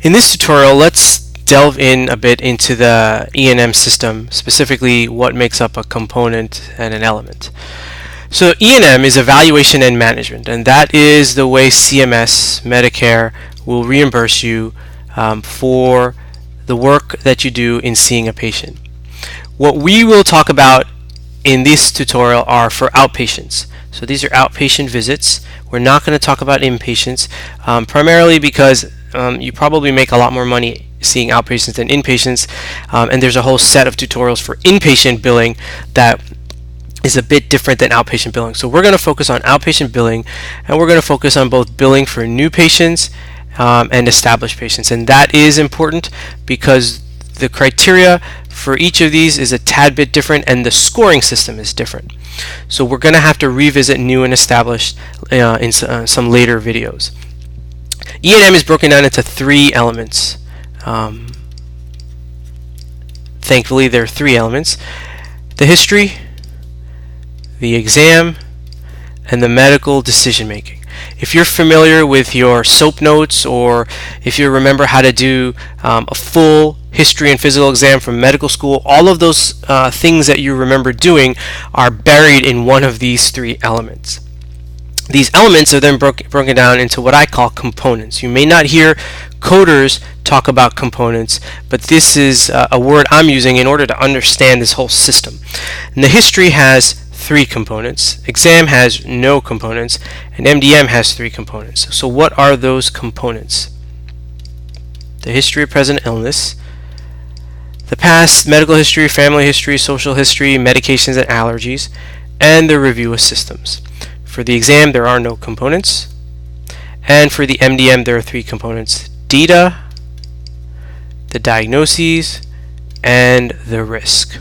In this tutorial, let's delve in a bit into the E&M system, specifically what makes up a component and an element. So E&M is evaluation and management, and that is the way CMS, Medicare, will reimburse you for the work that you do in seeing a patient. What we will talk about in this tutorial are for outpatients. So these are outpatient visits. We're not going to talk about inpatients, primarily because you probably make a lot more money seeing outpatients than inpatients, and there's a whole set of tutorials for inpatient billing that is a bit different than outpatient billing. So we're going to focus on outpatient billing, and we're going to focus on both billing for new patients and established patients. And that is important because the criteria for each of these is a tad bit different, and the scoring system is different. So we're going to have to revisit new and established in some later videos. E&M is broken down into three elements. Thankfully, there are three elements: the history, the exam, and the medical decision making. If you're familiar with your SOAP notes, or if you remember how to do a full history and physical exam from medical school, all of those things that you remember doing are buried in one of these three elements. These elements are then broken down into what I call components. You may not hear coders talk about components, but this is a word I'm using in order to understand this whole system. And the history has three components, exam has no components, and MDM has three components. So what are those components? The history of present illness, the past medical history, family history, social history, medications and allergies, and the review of systems. For the exam, there are no components, and for the MDM, there are three components: data, the diagnoses, and the risk.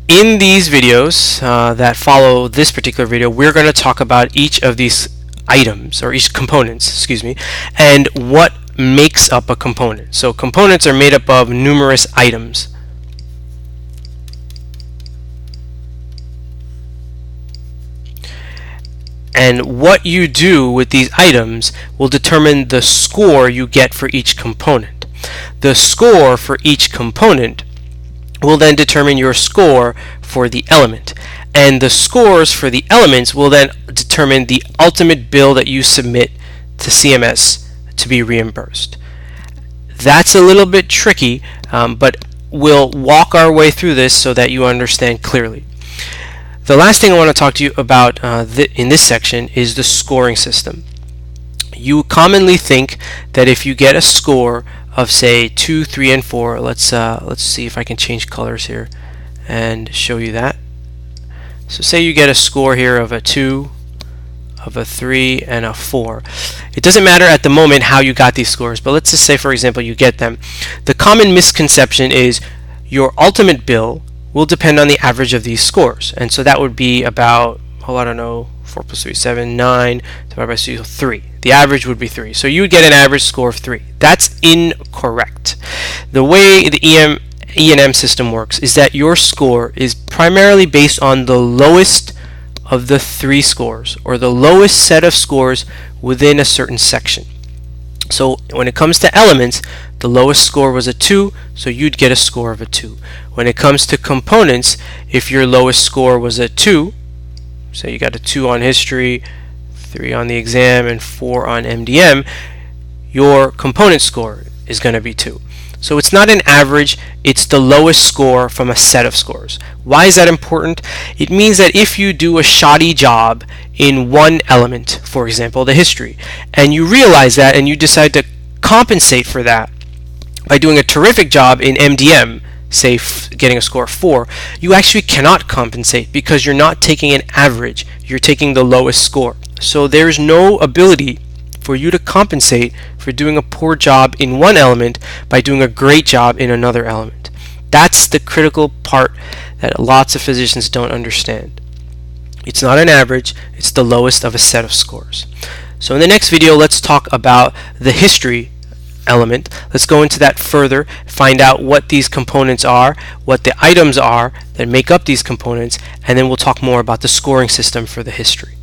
In these videos that follow this particular video, we're going to talk about each of these items, or each components, excuse me, and what makes up a component. So components are made up of numerous items. And what you do with these items will determine the score you get for each component. The score for each component will then determine your score for the element. And the scores for the elements will then determine the ultimate bill that you submit to CMS to be reimbursed. That's a little bit tricky, but we'll walk our way through this so that you understand clearly. The last thing I want to talk to you about in this section is the scoring system. You commonly think that if you get a score of, say, 2, 3, and 4, let's see if I can change colors here and show you that. So say you get a score here of a 2, of a 3, and a 4. It doesn't matter at the moment how you got these scores, but let's just say, for example, you get them. The common misconception is your ultimate bill will depend on the average of these scores, and so that would be about, I don't know, 4 plus 3 is 7, 9 divided by 2, 3. The average would be 3, so you would get an average score of 3. That's incorrect. The way the E&M system works is that your score is primarily based on the lowest of the 3 scores, or the lowest set of scores within a certain section. So when it comes to elements, the lowest score was a 2, so you'd get a score of a 2. When it comes to components, if your lowest score was a 2, so you got a 2 on history, 3 on the exam, and 4 on MDM, your component score is going to be 2. So it's not an average, it's the lowest score from a set of scores. Why is that important? It means that if you do a shoddy job in one element, for example, the history, and you realize that and you decide to compensate for that by doing a terrific job in MDM, say getting a score of 4, you actually cannot compensate because you're not taking an average, you're taking the lowest score. So there's no ability for you to compensate for doing a poor job in one element by doing a great job in another element. That's the critical part that lots of physicians don't understand. It's not an average, it's the lowest of a set of scores. So in the next video, let's talk about the history element. Let's go into that further, find out what these components are, what the items are that make up these components, and then we'll talk more about the scoring system for the history.